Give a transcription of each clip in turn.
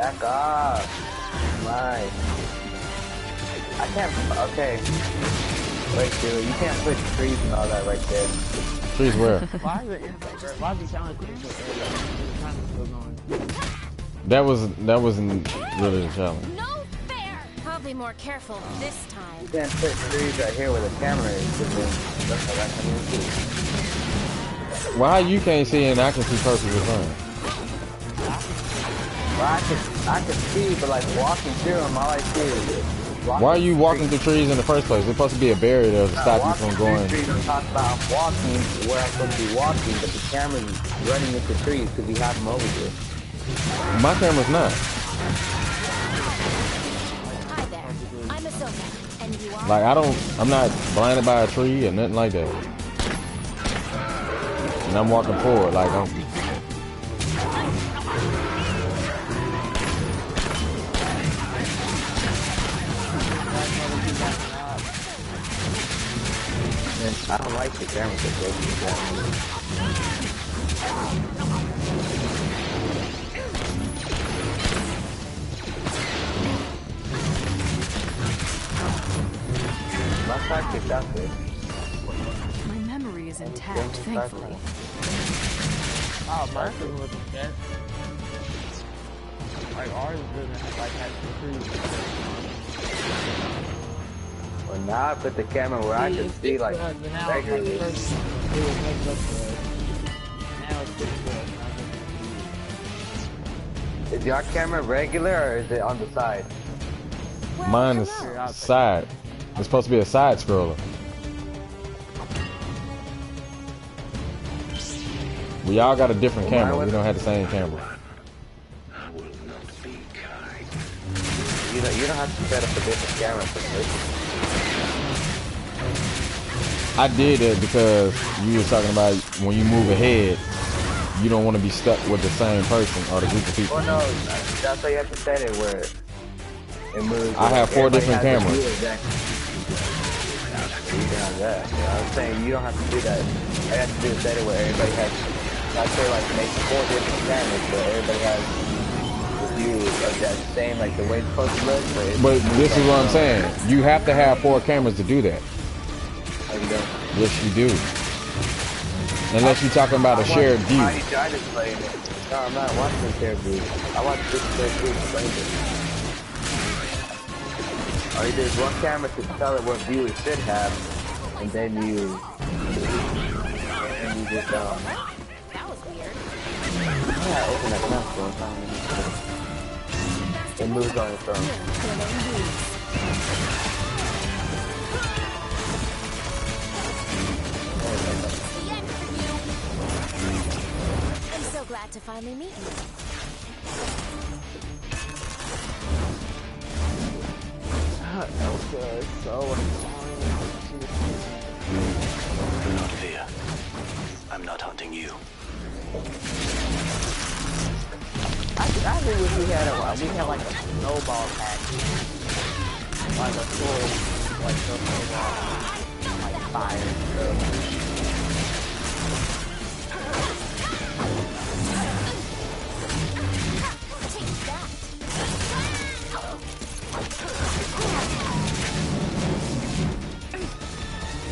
Back off. My. I can't. Okay. Wait, dude. You can't put trees and all that right there. Trees where? Why is it sound like That wasn't really the challenge. No fair. I'll be more careful this time. You can't put trees right here where the camera is. That's how that can be. Why you can't see and I can see perfectly fine? Well, I can see, but like walking through them, all I see is. Why are you walking through trees in the first place? There's supposed to be a barrier there to stop you from going. I'm talking about walking where I'm supposed to be walking, but the camera's running into trees because we have them over here. My camera's not. Hi there. I'm Ahsoka, and you are. Like I'm not blinded by a tree or nothing like that. And I'm walking forward like I'm. I don't like the camera My memory is intact, thankfully. Oh, mine wasn't dead. Like ours doesn't like have Well, now I put the camera where I can see like regularly. Is your camera regular or is it on the side? Mine is side. It's supposed to be a side scroller. We all got a different camera. We don't have the same camera. You don't have to set up a different camera for this. I did it because you was talking about when you move ahead, you don't want to be stuck with the same person or the group of people. Oh no, that's why you have to set it where it moves. I have 4 different cameras. You can have that. Yeah, I was saying you don't have to do that. I have to do set it where everybody has. I'd say like make 4 different cameras where everybody has the view of that same, like the way it's supposed to look. But this is what I'm saying. You have to have 4 cameras to do that. Yes, you do. Unless you're talking about a shared view. I just played it. No, I'm not watching the shared view. I watch this shared view to play it. All you do is one camera to tell it what view it should have, and then you just That was weird. yeah, open that camera. It moves on its own. I'm so glad to finally meet you. Elsa is so annoying. Do not fear. I'm not hunting you. I think if we had like a snowball patch. Like a full, like snowball. Like fire and stuff.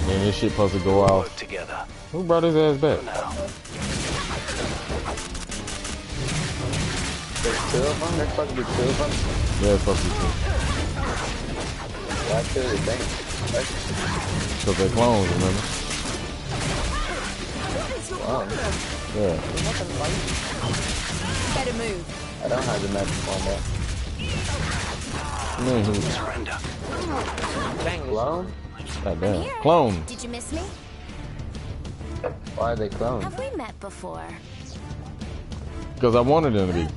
Man, this shit supposed to go off. Together. Who brought his ass back? There's 2 of them? There's supposed to be 2 of them? Yeah, it's supposed to be 2. That's who they think. Because they're clones, remember? Wow. Yeah. Better move. I don't have the magic on that. Surrender. Clone? God damn. Clone. Did you miss me? Why are they clones? Have we met before? Because I wanted them to be.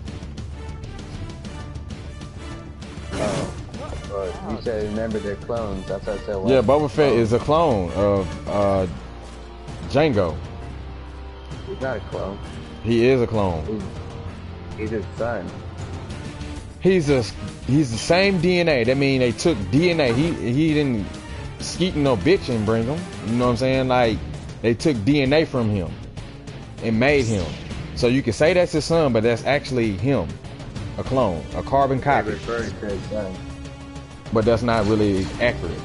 Oh. Well, you said remember they're clones. That's what I said. Yeah, Boba Fett is a clone of Django. He's not a clone. He is a clone. He's his son. He's the same DNA. That means they took DNA. He didn't skeet no bitch and bring him. You know what I'm saying? Like they took DNA from him and made him. So you can say that's his son, but that's actually him. A clone, a carbon They copy. refer to it as gun. But that's not really accurate.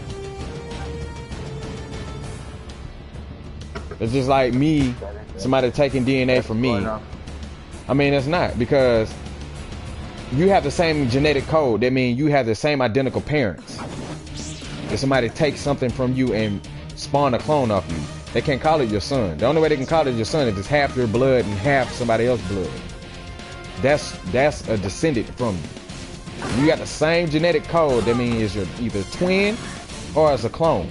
It's just like me, somebody taking DNA from me. I mean, it's not, because you have the same genetic code. That means you have the same identical parents. If somebody takes something from you and spawn a clone off you, they can't call it your son. The only way they can call it your son is if it's half your blood and half somebody else's blood. That's a descendant from you. You got the same genetic code. That means you're either twin or as a clone.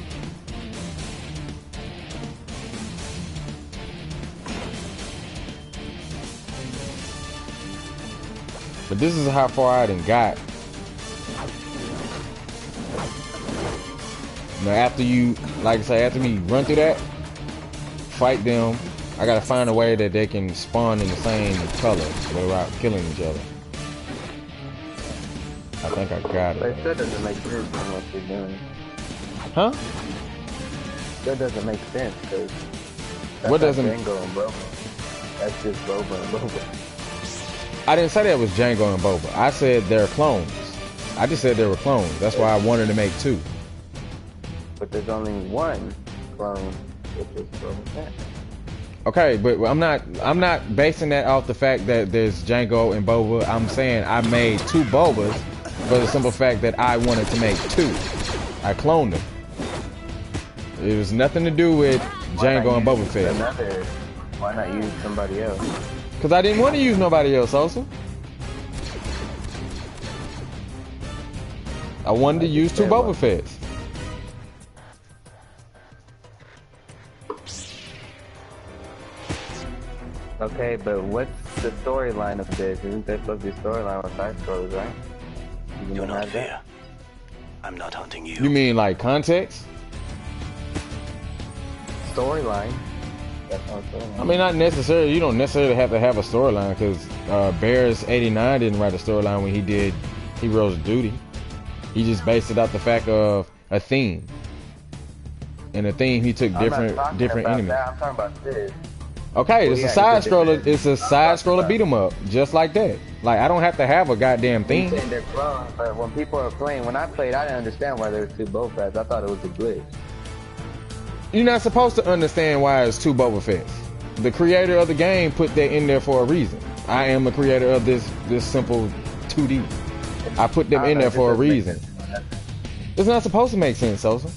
But this is how far I done got. Now after you, like I say, after me run through that, fight them, I gotta find a way that they can spawn in the same color without killing each other. I think I got But it. it still doesn't make sense on what you're doing. Huh? That doesn't make sense, because What doesn't- Django and Boba. That's just Boba and Boba. I didn't say that was Django and Boba. I said they're clones. I just said they were clones. That's why I wanted to make two. But there's only one clone, which is Boba Fett. Okay, but I'm not basing that off the fact that there's Django and Boba. I'm saying I made two Bobas for the simple fact that I wanted to make two. I cloned them. It was nothing to do with Django and Boba Fett. Why not use somebody else? Because I didn't want to use nobody else, also. I wanted to use two Boba Fetts. Okay, but what's the storyline of this? Isn't there supposed to be a storyline with side scrollers, right? You Do don't not have that? fear. I'm not hunting you. You mean like context? Storyline. That's not storyline. I mean, not necessarily. You don't necessarily have to have a storyline, because Bears89 didn't write a storyline when he did Heroes of Duty. He just based it off the fact of a theme. And the theme, he took different enemies. That. I'm talking about this. Okay, Well, it's yeah, a side he did scroller. this. It's a side scroller beat 'em up, just like that. Like, I don't have to have a goddamn You theme. saying they're clones, but when people are playing, when I played, I didn't understand why there was two Boba Fetts. I thought it was a glitch. You're not supposed to understand why it's two Boba Fetts. The creator of the game put that in there for a reason. I am a creator of this simple 2D. I put them in there for a reason. It's not supposed to make sense, Sosa.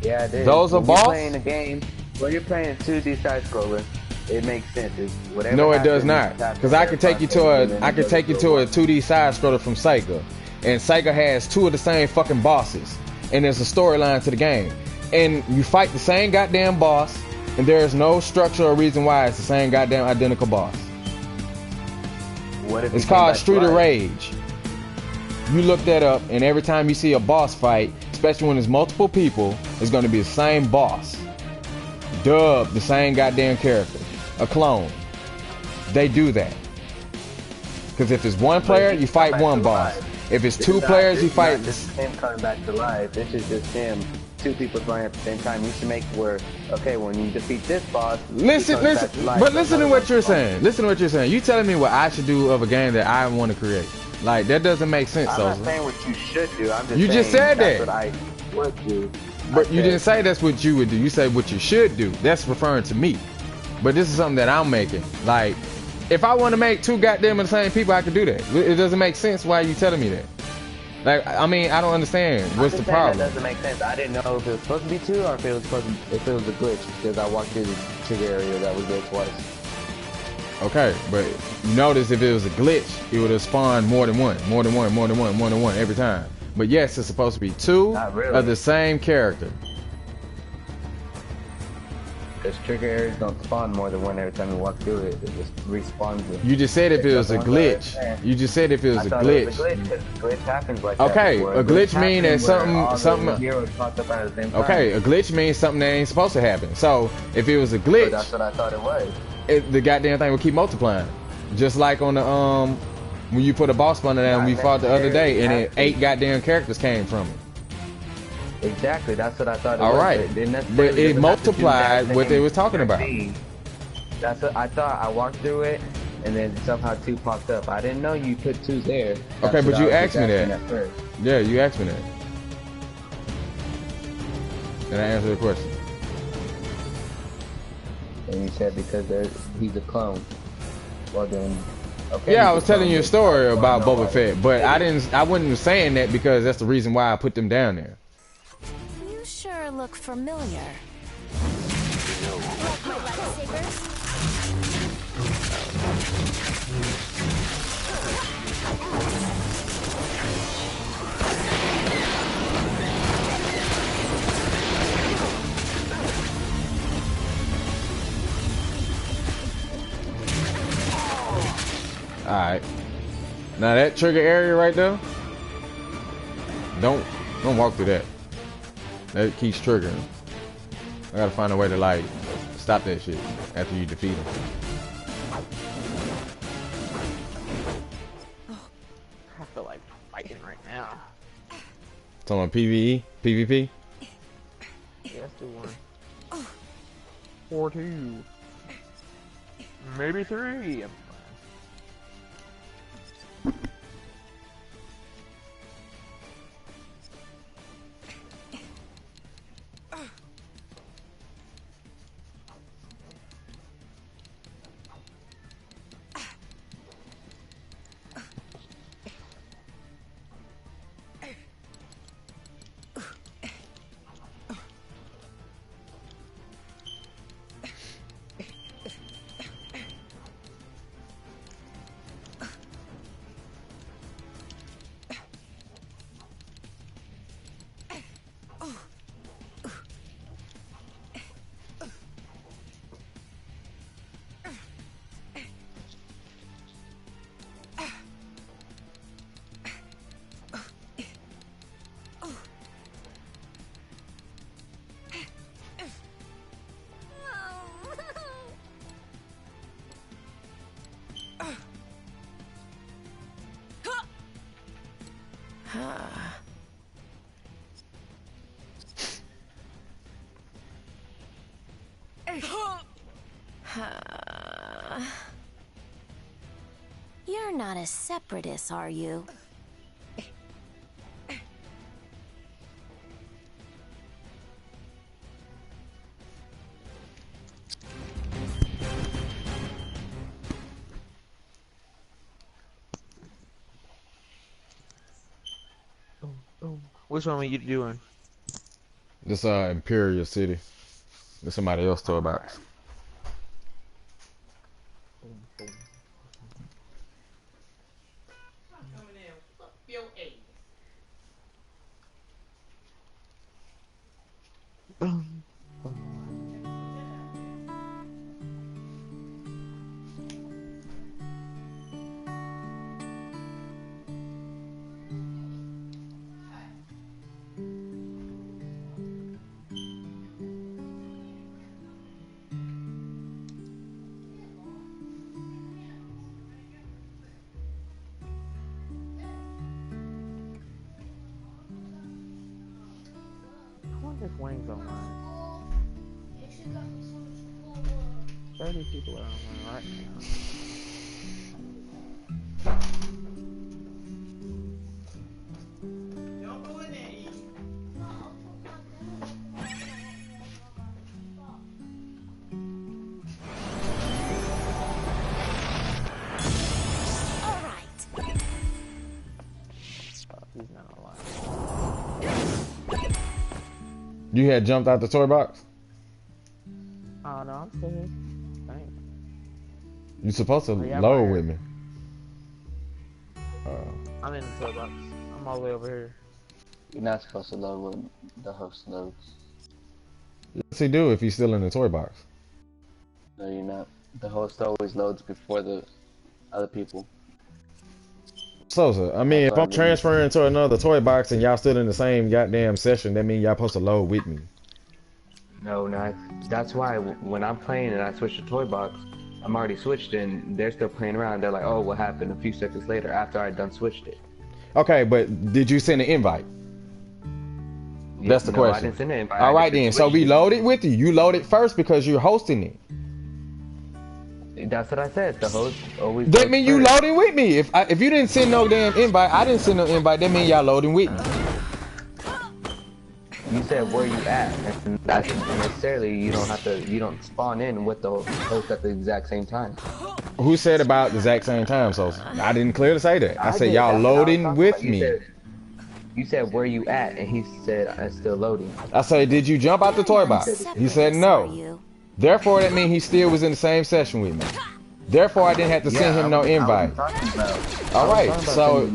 Yeah, it is. Those are When boss? You're playing a game. When you're playing 2D side scroller, it makes sense. It's whatever No, it does happens, not. Because I can take you to a 2D side scroller from Sega, and Sega has two of the same fucking bosses, and there's a storyline to the game, and you fight the same goddamn boss, and there's no structure or reason why it's the same goddamn identical boss. What if It's he came called back to Street of life? Rage. You look that up, and every time you see a boss fight, especially when there's multiple people, it's going to be the same boss. Dubbed the same goddamn character. A clone. They do that. Because if it's one player, you fight one boss. If it's two players, you fight... This is him coming back to life. This is just him. Two people playing at the same time. You should make it where, okay, when you defeat this boss... Listen to what you're saying. Listen to what you're saying. You telling me what I should do of a game that I want to create. Like, that doesn't make sense, I'm Sosa. not saying what you should do. I'm just You saying just said that's that. what I would do. But you didn't say that's what you would do. You said what you should do. That's referring to me. But this is something that I'm making. Like, if I want to make two goddamn the same people, I could do that. It doesn't make sense why you telling me that. Like, I mean, I don't understand. What's the problem? That doesn't make sense. I didn't know if it was supposed to be two or if it was a glitch, because I walked through the trigger area that was there twice. Okay, but notice if it was a glitch, it would have spawned more than one every time. But yes, it's supposed to be two Not really. of the same character. Because trigger areas don't spawn more than one every time you walk through it. It just respawns you. You just said if it was a glitch. You just said if it was I a thought glitch. it was a glitch, 'cause a glitch happens like Okay, that. a glitch mean that happens where something- all the heroes popped up at the same time. Okay, a glitch means something that ain't supposed to happen. So if it was a glitch, But that's what I thought it was. the goddamn thing will keep multiplying. Just like on the when you put a boss bundle down, we fought the other day, and 8 goddamn characters came from it. Exactly, that's what I thought it All was. right, It didn't necessarily but it have to do multiplied that what they same was talking about. thing. That's what I thought. I walked through it. and then somehow 2 popped up. I didn't know you put 2 there. Okay, but you asked me that. First. Yeah, you asked me that. And I answered the question. And you said because he's a clone. Well then, okay. Yeah, I was telling you a story about Boba Fett, but I wasn't saying that because that's the reason why I put them down there. You sure look familiar. Like my lightsabers? Alright. Now that trigger area right there, don't walk through that. That keeps triggering. I gotta find a way to like stop that shit after you defeat him. I feel like fighting right now. Talking about PvE? PvP? Yeah, let's do one. 4-2. Maybe 3. You're not a separatist, are you? Which one were you doing? This Imperial City. There's somebody else toy box. There's wings online. 30 people are online right now. He's not online. You had jumped out the toy box? Oh no, I'm still here. Thanks. You're supposed to yeah, load I'm with me. I'm in the toy box. I'm all the way over here. You're not supposed to load when the host loads. What's he do if he's still in the toy box? No, you're not. The host always loads before the other people. So, I mean, if I'm transferring to another toy box and y'all still in the same goddamn session, that means y'all supposed to load with me. No, not. That's why when I'm playing and I switch to toy box, I'm already switched and they're still playing around. They're like, oh, what happened? A few seconds later after I done switched it. Okay, but did you send an invite? That's the question. I didn't send an invite. All right then, so we loaded with you. You loaded first because you're hosting it. That's what I said. The host always. That goes mean you first. loading with me. If you didn't send no damn invite, I didn't send no invite. That mean y'all loading with me. You said where you at, and that's necessarily you don't spawn in with the host at the exact same time. Who said about the exact same time, so I didn't clearly say that. I I said did. y'all That's what I was loading talking about. with me. You said where you at, and he said I'm still loading. I said, did you jump out the toy box? He said no. Therefore, that means he still was in the same session with me. Therefore, I didn't have to send him no invite. All right, so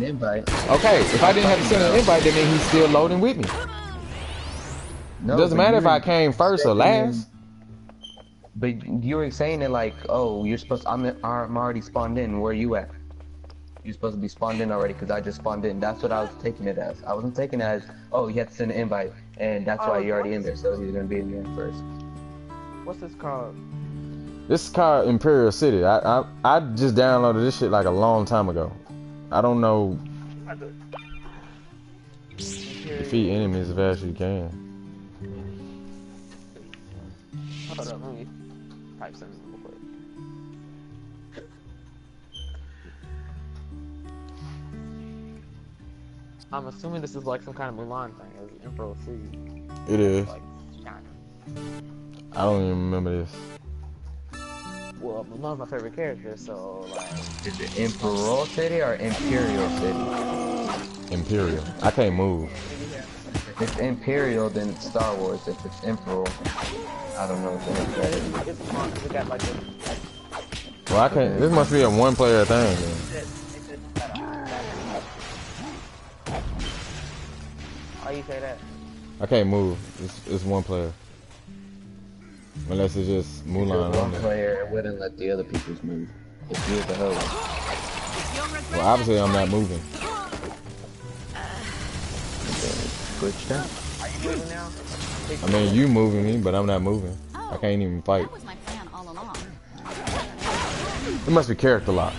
okay, if I didn't have to send an invite, that means he's still loading with me. No, Doesn't matter if I came first or last. But you were saying it like, oh, you're supposed to, I'm already spawned in. Where you at? You're supposed to be spawned in already because I just spawned in. That's what I was taking it as. I wasn't taking it as, oh, you have to send an invite, and that's why you're already in there, so he's gonna be in there first. What's this called? This is called Imperial City. I just downloaded this shit like a long time ago. I don't know. Defeat enemies as fast as you can. Hold up, let me type something real quick. I'm assuming this is like some kind of Mulan thing, as Emperor City. It is. Like China. I don't even remember this. Well, Mulan's my favorite character, so like. Is it Imperial City or Imperial City? Imperial. I can't move. If it's Imperial, then it's Star Wars. If it's Imperial, I don't know what the heck that is. It's fun. We got like a. Well, I can't. This must be a one-player thing. Then. Why you say that? I can't move. It's one player. Unless it's just Mulan on One there. player wouldn't let the other people's move. If you're the host. Well, obviously I'm not moving. Glitched out. Are you moving now? I mean, you moving me, but I'm not moving. I can't even fight. That was my plan all along. It must be character lock.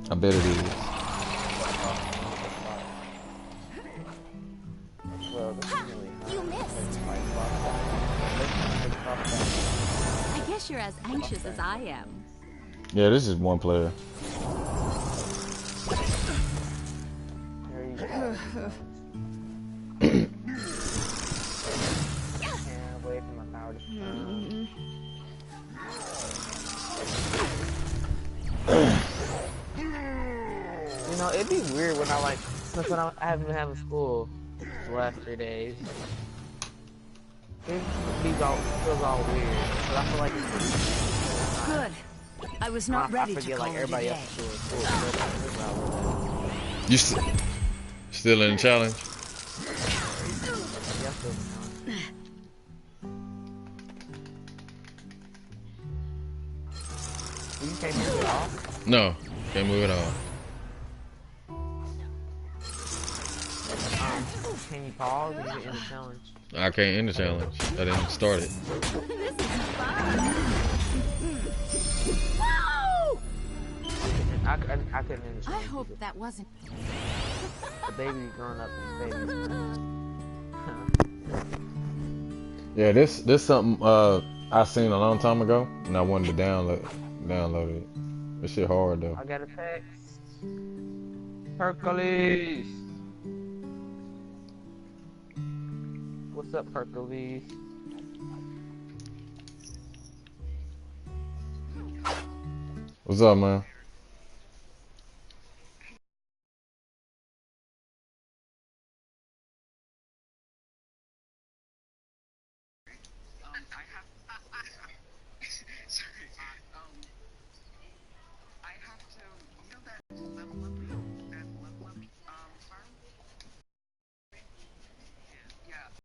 I bet it is. You missed. I guess you're as anxious as I am. Yeah, this is one player. There you go. And away from my power. You know, it'd be weird when I like, since when I haven't been having school the last 3 days. It feels all weird, but I feel like it's Good. I was not ready I to forget call like it a everybody day. else is doing school. You still in the challenge? You can't move it all? No, can't move at all. Can you pause and get in the challenge? I can't end the challenge. I didn't start it. I couldn't end the challenge. I hope that wasn't. The baby's growing up and babies. Yeah, this something I seen a long time ago, and I wanted to download it. This shit hard though. I got a text. Hercules. What's up, Hercules? What's up, man? I have to, you know that level